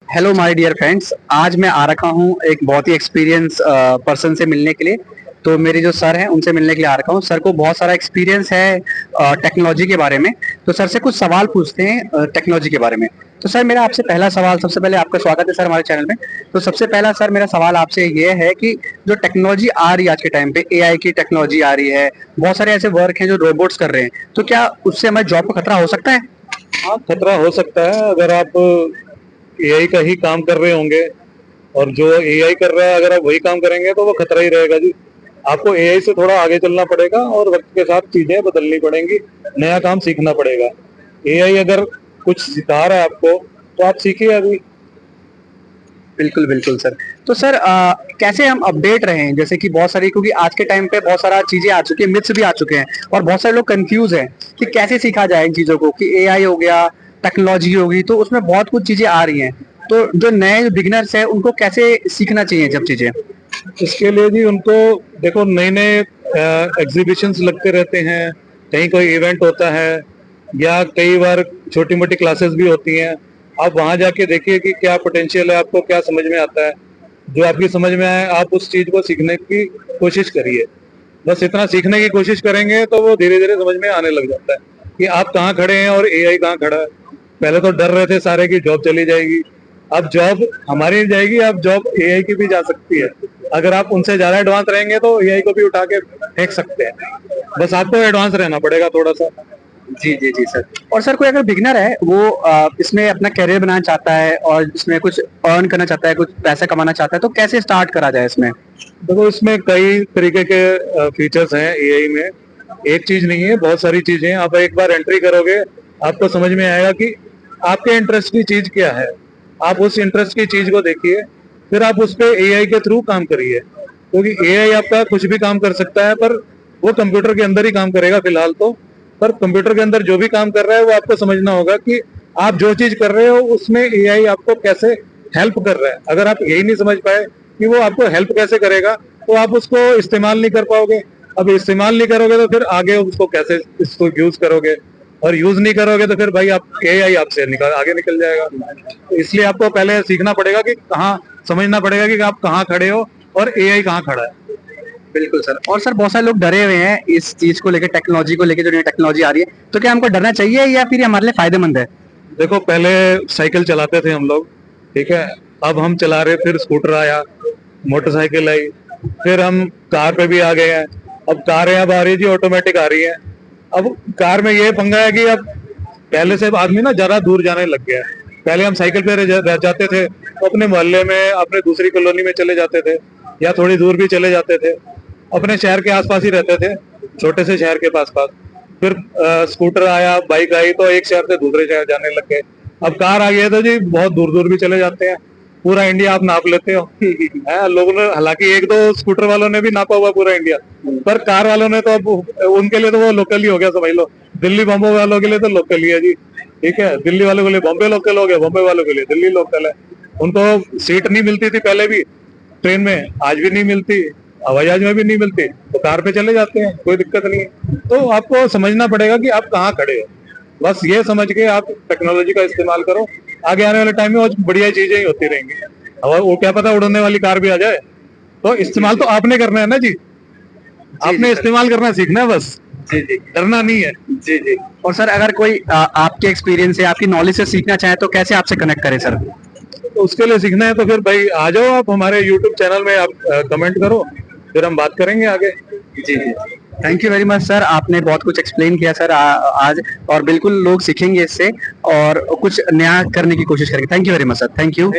Hello my dear friends. आज मैं आ रखा हूँ एक बहुत ही एक्सपीरियंस पर्सन से मिलने के लिए। तो मेरे जो सर हैं उनसे मिलने के लिए आ रखा हूँ। सर को बहुत सारा एक्सपीरियंस है टेक्नोलॉजी के बारे में। तो सर से कुछ सवाल पूछते हैं टेक्नोलॉजी के बारे में। तो सर मेरा आपसे पहला सवाल, सबसे पहले आपका स्वागत है सर हमारे चैनल में। तो सबसे पहला सर मेरा सवाल आपसे ये है कि जो टेक्नोलॉजी आ रही है आज के टाइम पे, एआई की टेक्नोलॉजी आ रही है, बहुत सारे ऐसे वर्क हैं जो रोबोट्स कर रहे हैं, तो क्या उससे हमारे जॉब को खतरा हो सकता है? हाँ, खतरा हो सकता है अगर आप एआई का ही काम कर रहे होंगे। और जो एआई कर रहा है अगर आप वही काम करेंगे तो वो खतरा ही रहेगा जी। आपको एआई से थोड़ा आगे चलना पड़ेगा और वक्त के साथ चीजें बदलनी पड़ेंगी, नया काम सीखना पड़ेगा। एआई अगर कुछ सिखा रहा है आपको तो आप सीखिए अभी। बिल्कुल बिल्कुल सर। तो सर कैसे हम अपडेट रहें, जैसे कि बहुत सारी, क्योंकि आज के टाइम पे बहुत सारा चीजें आ चुकी है, मिथ्स भी आ चुके हैं और बहुत सारे लोग कंफ्यूज हैं कि कैसे सीखा जाए इन चीजों को, कि एआई हो गया, टेक्नोलॉजी होगी, तो उसमें बहुत कुछ चीजें आ रही हैं। तो जो नए बिगिनर्स हैं उनको कैसे सीखना चाहिए जब चीजें? इसके लिए जी उनको देखो, नए नए एग्जीबिशंस लगते रहते हैं, कहीं कोई इवेंट होता है या कई बार छोटी मोटी क्लासेस भी होती हैं। आप वहां जाके देखिए कि क्या पोटेंशियल है, आपको क्या समझ में आता है। जो आपकी समझ में आए आप उस चीज को सीखने की कोशिश करिए। बस इतना सीखने की कोशिश करेंगे तो वो धीरे धीरे समझ में आने लग जाता है कि आप कहाँ खड़े हैं और एआई कहाँ खड़ा है। पहले तो डर रहे थे सारे की जॉब चली जाएगी, अब जॉब हमारी नहीं जाएगी, अब जॉब एआई की भी जा सकती है। अगर आप उनसे ज्यादा एडवांस रहेंगे तो एआई को भी उठा के फेंक सकते हैं। बस आपको एडवांस रहना पड़ेगा थोड़ा सा। जी जी जी सर। और सर कोई अगर बिगनर है, वो इसमें अपना करियर बनाना चाहता है और इसमें कुछ अर्न करना चाहता है, कुछ पैसा कमाना चाहता है, तो कैसे स्टार्ट करा जाए इसमें? देखो, इसमें कई तरीके के फीचर्स हैं एआई में। एक चीज नहीं है, बहुत सारी चीजें। आप एक बार एंट्री करोगे आपको समझ में आएगा कि आपके इंटरेस्ट की चीज क्या है। आप उस इंटरेस्ट की चीज को देखिए, फिर आप उस पर एआई के थ्रू काम करिए। क्योंकि एआई आपका कुछ भी काम कर सकता है, पर वो कंप्यूटर के अंदर ही काम करेगा फिलहाल तो। पर कंप्यूटर के अंदर जो भी काम कर रहा है वो आपको समझना होगा कि आप जो चीज कर रहे हो उसमें एआई आपको कैसे हेल्प कर रहा है। अगर आप यही नहीं समझ पाए कि वो आपको हेल्प कैसे करेगा तो आप उसको इस्तेमाल नहीं कर पाओगे। अब इस्तेमाल नहीं करोगे तो फिर आगे उसको कैसे इसको यूज करोगे, और यूज नहीं करोगे तो फिर भाई आप एआई आपसे आगे निकल जाएगा। तो इसलिए आपको पहले सीखना पड़ेगा कि कहाँ, समझना पड़ेगा कि आप कहाँ खड़े हो और एआई कहाँ खड़ा है। बिल्कुल सर। और सर बहुत सारे लोग डरे हुए हैं इस चीज को लेकर, टेक्नोलॉजी को लेकर, जो नई टेक्नोलॉजी आ रही है, तो क्या हमको डरना चाहिए या फिर ये हमारे लिए फायदेमंद है? देखो, पहले साइकिल चलाते थे हम लोग, ठीक है। अब हम चला रहे, फिर स्कूटर आया, मोटरसाइकिल आई, फिर हम कार पे भी आ गए हैं। अब कारें अब आ रही है जी, ऑटोमेटिक आ रही है। अब कार में ये पंगा है कि अब पहले से आदमी ना ज्यादा दूर जाने लग गया है। पहले हम साइकिल पे रह जाते थे तो अपने मोहल्ले में, अपने दूसरी कॉलोनी में चले जाते थे या थोड़ी दूर भी चले जाते थे। अपने शहर के आसपास ही रहते थे, छोटे से शहर के पास पास। फिर स्कूटर आया, बाइक आई, तो एक शहर से दूसरे शहर जाने लग गए। अब कार आ गई है तो जी बहुत दूर दूर भी चले जाते हैं। पूरा इंडिया आप नाप लेते हो। लोगों ने, हालांकि एक दो स्कूटर वालों ने भी नापा हुआ पूरा इंडिया, पर कार वालों ने तो अब उनके लिए तो वो लोकल ही हो गया, समझ लो। दिल्ली बॉम्बे वालों के लिए तो लोकल ही है जी, ठीक है। दिल्ली वालों के लिए बॉम्बे लोकल हो गया, बॉम्बे वालों के लिए दिल्ली लोकल है। उनको सीट नहीं मिलती थी पहले भी ट्रेन में, आज भी नहीं मिलती, हवाई जहाज में भी नहीं मिलती, तो कार पे चले जाते हैं, कोई दिक्कत नहीं है। तो आपको समझना पड़ेगा कि आप कहाँ खड़े हो। बस ये समझ के आप टेक्नोलॉजी का इस्तेमाल करो। आगे आने वाले टाइम में और बढ़िया चीजें ही होती रहेंगी। और वो क्या पता उड़ने वाली कार भी आ जाए। तो इस्तेमाल तो आपने करना है ना जी, आपने इस्तेमाल करना सीखना है बस, जी जी डरना नहीं है। जी जी। और सर अगर कोई आपके एक्सपीरियंस से, आपकी नॉलेज से सीखना चाहे तो कैसे आपसे कनेक्ट करे सर? तो उसके लिए सीखना है तो फिर भाई आ जाओ, आप हमारे यूट्यूब चैनल में आप कमेंट करो, फिर हम बात करेंगे आगे। जी जी। Thank you very much sir, आपने बहुत कुछ एक्सप्लेन किया सर आज। और बिल्कुल लोग सीखेंगे इससे और कुछ नया करने की कोशिश करेंगे। Thank you very much sir, thank you.